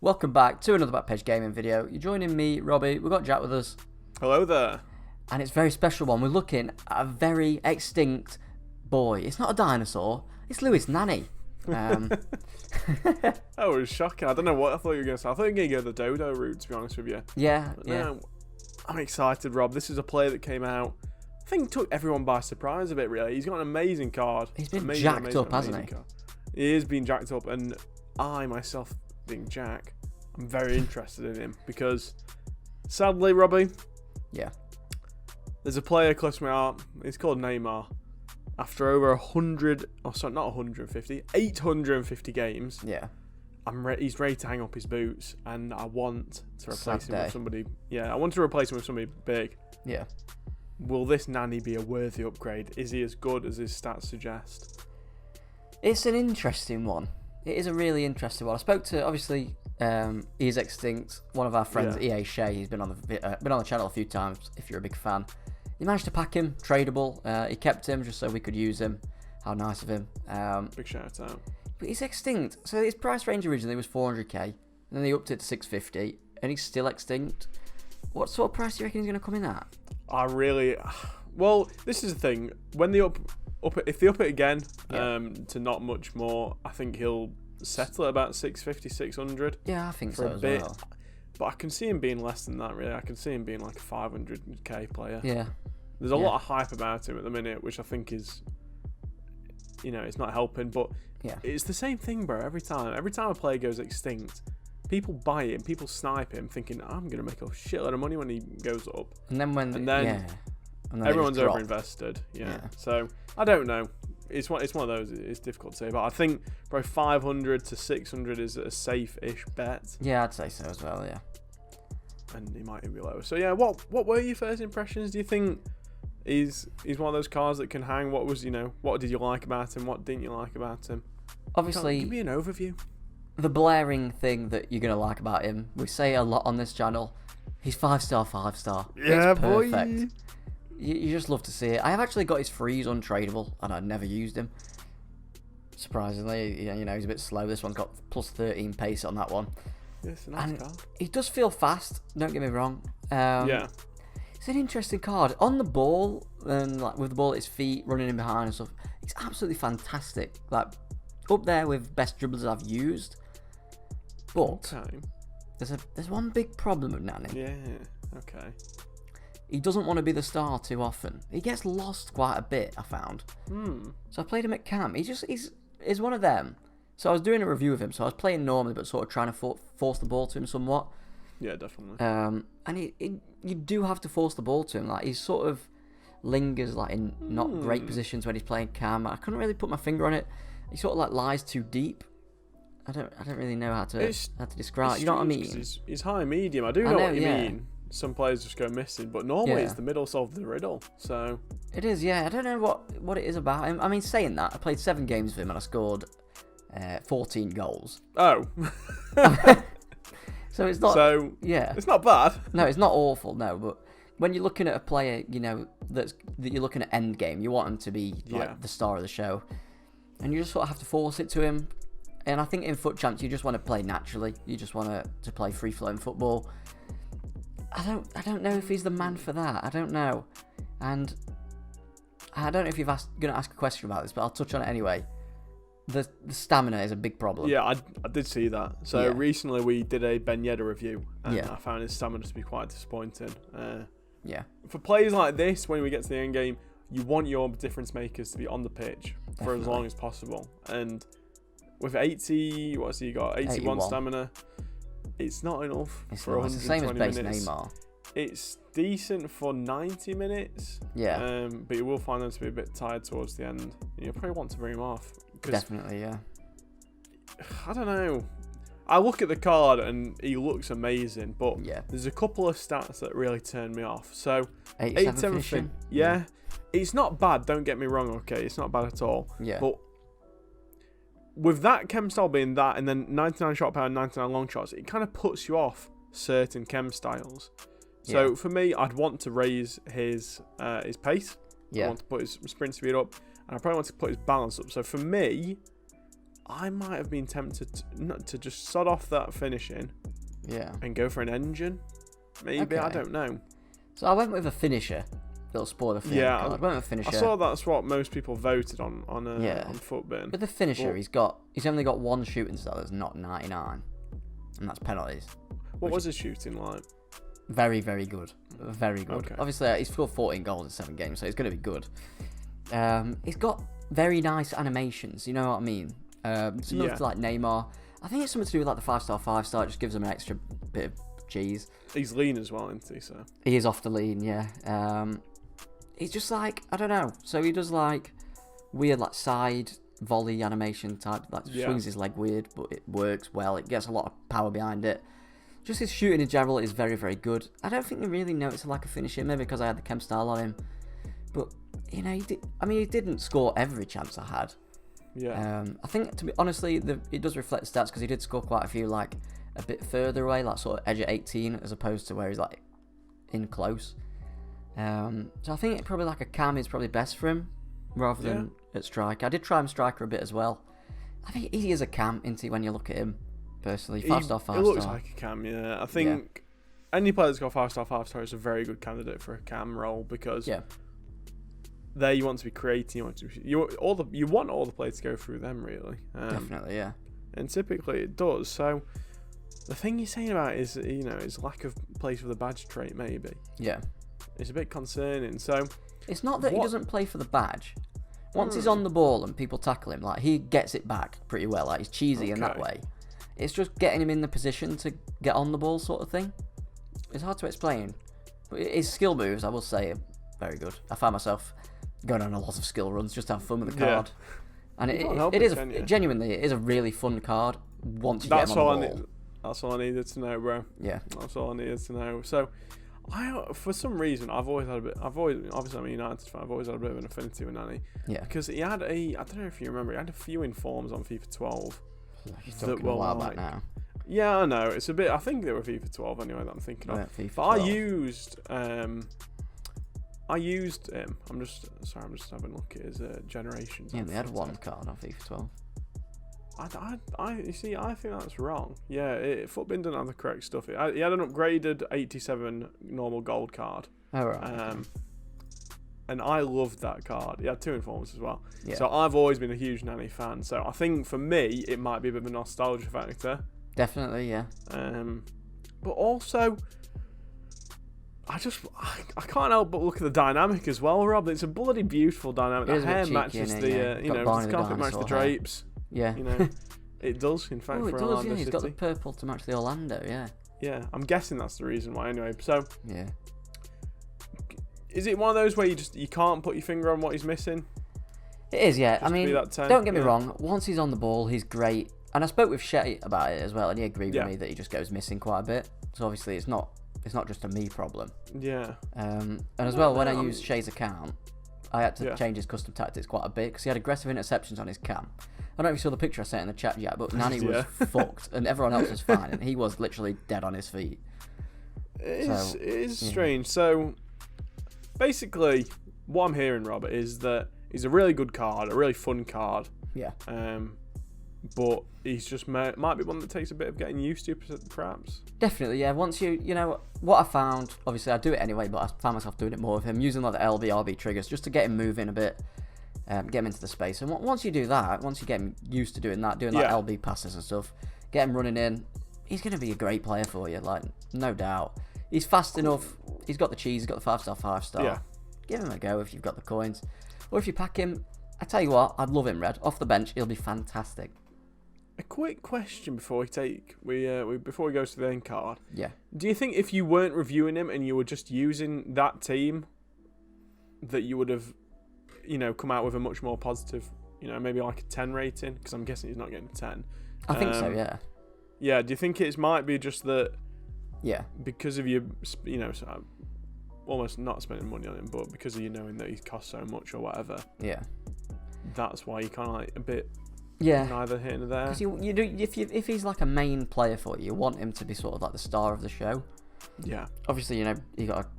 Welcome back to another Backpage gaming video. You're joining me, Robbie. We've got Jack with us. Hello there. And it's a very special one. We're looking at a very extinct boy. It's not a dinosaur. It's TOTS Nani. That was shocking. I don't know what I thought you were going to say. I thought you were going to go the dodo route, to be honest with you. Yeah. No, I'm excited, Rob. This is a player that came out, I think took everyone by surprise a bit, really. He's got an amazing card. He's been jacked up, hasn't he? Card. He is being jacked up, and I, myself, being Jack, I'm very interested in him because, sadly, Robbie, there's a player close to my heart. He's called Neymar. After over 850 games, he's ready to hang up his boots, and I want to replace him with somebody. Yeah, I want to replace him with somebody big. Yeah. Will this Nani be a worthy upgrade? Is he as good as his stats suggest? It's an interesting one. It is a really interesting one. I spoke to, obviously, he is extinct. One of our friends, EA Shea, he's been on the channel a few times. If you're a big fan, he managed to pack him, tradable. He kept him just so we could use him. How nice of him. Big shout out. But he's extinct. So his price range originally was 400k, and then they upped it to 650, and he's still extinct. What sort of price do you reckon he's going to come in at? Well, this is the thing. When they if they up it again to not much more, I think he'll settle at about 650, 600. Yeah, I think for so a as bit. well. But I can see him being less than that, really. I can see him being like a 500k player. Yeah. There's a lot of hype about him at the minute, which I think is, it's not helping. But it's the same thing, bro. Every time a player goes extinct, people buy him, people snipe him, thinking, I'm going to make a shitload of money when he goes up. And then everyone's overinvested. Yeah. So, I don't know. It's one of those. It's difficult to say, but I think probably 500 to 600 is a safe-ish bet. Yeah, I'd say so as well. Yeah, and he might even be lower. So yeah, what were your first impressions? Do you think he's one of those cars that can hang? What did you like about him? What didn't you like about him? Obviously, give me an overview. The blaring thing that you're gonna like about him, we say a lot on this channel. He's 5-star, 5-star. Yeah, it's perfect. Boy. You just love to see it. I have actually got his freeze untradeable, and I've never used him. Surprisingly, he's a bit slow. This one's got plus 13 pace on that one. Yes, nice card. He does feel fast. Don't get me wrong. It's an interesting card on the ball, and like with the ball at his feet, running in behind and stuff. It's absolutely fantastic. Like up there with best dribblers I've used. But there's one big problem with Nani. Yeah. Okay. He doesn't want to be the star too often. He gets lost quite a bit, I found. So I played him at camp. He's one of them. So I was doing a review of him. So I was playing normally, but sort of trying to force the ball to him somewhat. Yeah, definitely. And you do have to force the ball to him. Like he sort of lingers like in not great positions when he's playing cam. I couldn't really put my finger on it. He sort of like lies too deep. I don't really know how to describe. You know what I mean? He's high medium. I do know what you mean. Some players just go missing, but normally it's the middle solve the riddle. So it is, yeah. I don't know what it is about him. I mean, saying that, I played 7 games with him and I scored 14 goals. Oh. So it's not. So it's not bad. No, it's not awful. No, but when you're looking at a player, that you're looking at end game, you want him to be like the star of the show, and you just sort of have to force it to him. And I think in FUT Champs, you just want to play naturally. You just want to play free flowing football. I don't know if he's the man for that. I don't know. And I don't know if you're going to ask a question about this, but I'll touch on it anyway. The stamina is a big problem. Yeah, I did see that. So recently we did a Ben Yedder review, and I found his stamina to be quite disappointing. For players like this, when we get to the end game, you want your difference makers to be on the pitch for as long as possible. And with 80, what's he got? 81 stamina. It's not enough for 120 minutes. It's the same as base Neymar. It's decent for 90 minutes. Yeah. But you will find them to be a bit tired towards the end. You'll probably want to bring him off. Definitely, yeah. I don't know. I look at the card and he looks amazing, but there's a couple of stats that really turn me off. So 87 finishing. It's not bad. Don't get me wrong. Okay, it's not bad at all. Yeah. But with that chem style being that, and then 99 shot power, 99 long shots, it kind of puts you off certain chem styles. So for me, I'd want to raise his pace. I want to put his sprint speed up, and I probably want to put his balance up. So for me, I might have been tempted to just sod off that finishing. Yeah. And go for an engine. Maybe, I don't know. So I went with a finisher. Little spoiler for you. I went with a finisher. I saw that's what most people voted on Footbin. With the finisher, he's only got one shooting star that's not 99. And that's penalties. What was his shooting like? Very, very good. Very good. Okay. Obviously, he's scored 14 goals in 7 games, so he's going to be good. He's got very nice animations, you know what I mean? Similar to like Neymar. I think it's something to do with like the 5-star, 5-star. It just gives him an extra bit of cheese. He's lean as well, isn't he? So he is off the lean, yeah. He's just like, I don't know. So he does like weird like side volley animation type. Like swings his leg weird, but it works well. It gets a lot of power behind it. Just his shooting in general is very, very good. I don't think they really noticed a lack of finishing, maybe because I had the chem style on him. But you know, he didn't score every chance I had. Yeah. I think, to be honestly, it does reflect the stats because he did score quite a few, like a bit further away, like sort of edge of 18, as opposed to where he's like in close. So I think probably like a cam is probably best for him rather than at striker. I did try him striker a bit as well. I think he is a cam, isn't he, when you look at him personally? 5-star, 5-star. It looks like a cam, yeah. I think any player that's got 5-star, 5-star is a very good candidate for a cam role because there you want to be creating, you want all the players to go through them really. Definitely, yeah. And typically it does. So the thing you're saying about is his lack of place for the badge trait maybe. Yeah. It's a bit concerning. So it's not that he doesn't play for the badge. Once he's on the ball and people tackle him, like he gets it back pretty well. Like he's cheesy in that way. It's just getting him in the position to get on the ball, sort of thing. It's hard to explain, but his skill moves, I will say, are very good. I found myself going on a lot of skill runs just to have fun with the card, and it is genuinely it is a really fun card once you get him on the ball. That's all I needed to know, bro. Yeah, that's all I needed to know. So. For some reason, obviously I'm a United fan, I've always had a bit of an affinity with Nani. Yeah. Because he had I don't know if you remember, he had a few informs on FIFA 12. He's talking a while back now. Yeah, I know. It's a bit, I think they were FIFA 12 anyway that I'm thinking of. FIFA but 12. I used him. I'm just having a look at his generations. Yeah, they had one card on FIFA 12. You see, I think that's wrong. Yeah, Footbin didn't have the correct stuff. He had an upgraded 87 normal gold card. Oh, right. And I loved that card. He had 2 informs as well. Yeah. So I've always been a huge Nani fan. So I think for me, it might be a bit of a nostalgia factor. Definitely, yeah. But also, I can't help but look at the dynamic as well, Rob. It's a bloody beautiful dynamic. The hair matches the carpet matches the drapes. Yeah. It does, in fact, for Orlando City. He's got the purple to match the Orlando, yeah. Yeah, I'm guessing that's the reason why anyway. So, yeah. Is it one of those where you can't put your finger on what he's missing? It is, yeah. I mean, don't get me wrong. Once he's on the ball, he's great. And I spoke with Shetty about it as well, and he agreed with me that he just goes missing quite a bit. So obviously it's not just a me problem. Yeah. And as well, when I used Shay's account, I had to change his custom tactics quite a bit because he had aggressive interceptions on his cam. I don't know if you saw the picture I sent in the chat yet, but Nani was fucked and everyone else was fine, and he was literally dead on his feet. It is strange. So basically, what I'm hearing, Robert, is that he's a really good card, a really fun card. Yeah. But he's just might be one that takes a bit of getting used to, perhaps. Definitely, yeah. Once you know what I found, obviously I do it anyway, but I found myself doing it more with him, using like the LB/RB triggers just to get him moving a bit, get him into the space. And once you do that, once you get him used to doing that, doing like LB passes and stuff, get him running in, he's going to be a great player for you, like no doubt. He's fast enough. He's got the cheese. He's got the 5-star, 5-star. Yeah. Give him a go if you've got the coins, or if you pack him. I tell you what, I'd love him, Red. Off the bench, he'll be fantastic. A quick question before we go to the end card. Yeah. Do you think if you weren't reviewing him and you were just using that team, that you would have, come out with a much more positive, maybe like a 10 rating? Because I'm guessing he's not getting a 10. I think so. Yeah. Yeah. Do you think it might be just that? Yeah. Because of you, almost not spending money on him, but because of you knowing that he costs so much or whatever. Yeah. That's why you kind of like a bit. Yeah, neither here nor there. Because you do if he's like a main player for you want him to be sort of like the star of the show. Yeah. Obviously, he got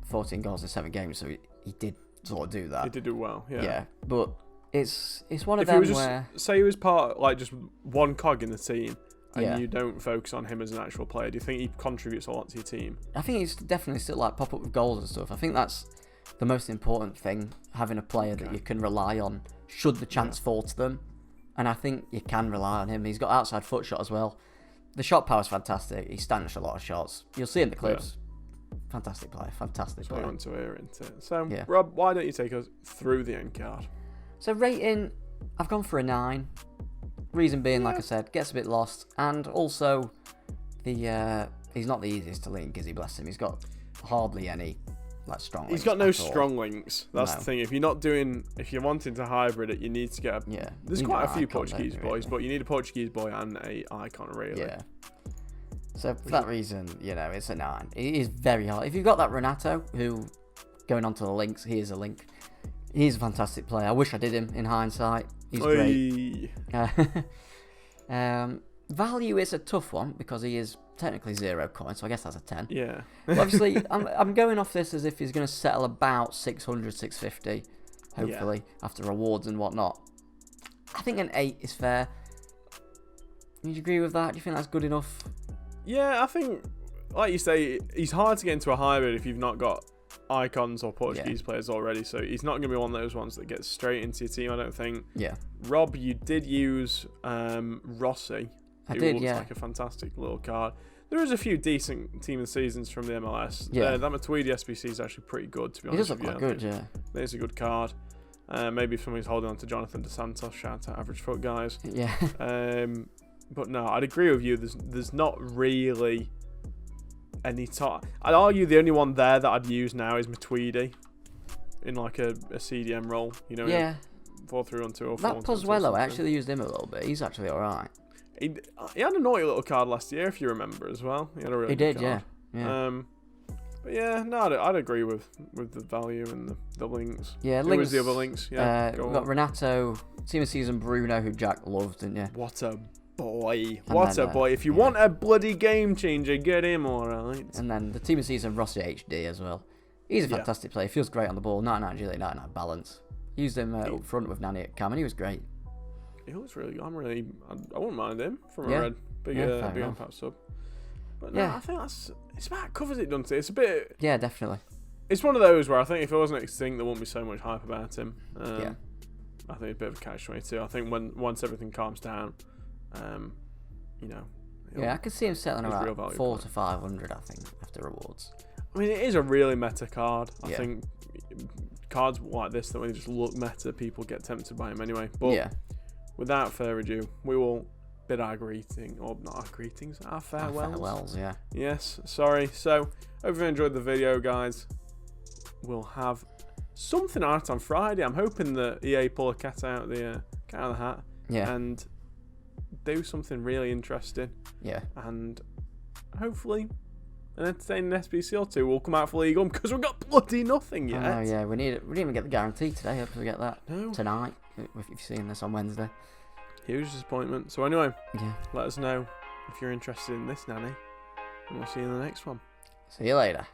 14 goals in 7 games, so he did sort of do that. He did do well. Yeah. Yeah, but It's one of them where... Say he was part, like, just one cog in the team, and you don't focus on him as an actual player, do you think he contributes a lot to your team? I think he's definitely still, like, pop up with goals and stuff. I think that's the most important thing, having a player that you can rely on should the chance fall to them. And I think you can rely on him. He's got outside foot shot as well. The shot power is fantastic. He stands a lot of shots. You'll see in the clips. Yeah. Fantastic player. Fantastic player. So I want to hear it. So, Rob, why don't you take us through the end card? So rating, I've gone for a 9. Reason being, like I said, gets a bit lost. And also, he's not the easiest to link, is he? Bless him. He's got hardly any strong links. He's got no strong links. That's the thing. If you're wanting to hybrid it, you need to get there's quite a few Portuguese boys, but you need a Portuguese boy and a icon, really. Yeah. So for that reason, it's a 9. It is very hard. If you've got that Renato, who, going on to the links, he is a link. He's a fantastic player. I wish I did him in hindsight. He's great. Value is a tough one because he is technically 0 coins, so I guess that's a 10. Yeah. But obviously, I'm going off this as if he's going to settle about 600, 650, hopefully, after rewards and whatnot. I think an 8 is fair. Do you agree with that? Do you think that's good enough? Yeah, I think, like you say, he's hard to get into a hybrid if you've not got icons or Portuguese players already, so he's not going to be one of those ones that gets straight into your team, I don't think. Yeah. Rob, you did use Rossi, who looks like a fantastic little card. There is a few decent team of seasons from the MLS. That Matuidi SBC is actually pretty good, to be honest with you. He does look quite good, yeah. It's a good card. Maybe if somebody's holding on to Jonathan Dos Santos, shout out Average Foot guys. Yeah. But no, I'd agree with you. There's not really any top. I'd argue the only one there that I'd use now is Matuidi in like a CDM role. 4-3-1-2 or 4-1-2. That Pozuelo, I actually used him a little bit. He's actually alright. He had a naughty little card last year, if you remember, as well. He had a really good card. Yeah. But yeah, no, I'd agree with the value and the links. Yeah, Who was the other links? Yeah, we've got Renato, team of season Bruno, who Jack loved, didn't you? What a boy. What a boy. If you want a bloody game changer, get him, alright. And then the team of season Rossi HD as well. He's a fantastic player. Feels great on the ball. 99 agility, 99 balance. Used him up front with Nani at Cam, and he was great. He looks really good. I wouldn't mind him from a red big impact sub. But no, I think it's about covers it, doesn't it? It's a bit. Yeah, definitely. It's one of those where I think if it wasn't extinct, there wouldn't be so much hype about him. I think it's a bit of a catch-22. I think once everything calms down, I could see him settling around 400 to 500. I think after rewards. I mean, it is a really meta card. I think cards like this that when they just look meta, people get tempted by him anyway. But without further ado, we will bid our greeting, or not our greetings, our farewells. Farewells, yeah. Yes, sorry. So, hope you enjoyed the video, guys. We'll have something out on Friday. I'm hoping that EA pull a cat out of the hat and do something really interesting. Yeah. And hopefully an entertaining SBC or two will come out for League One because we've got bloody nothing yet. Oh, yeah. We didn't even get the guarantee today. Hope we get that tonight, if you've seen this on Wednesday. Huge disappointment. So anyway, let us know if you're interested in this, Nanny. And we'll see you in the next one. See you later.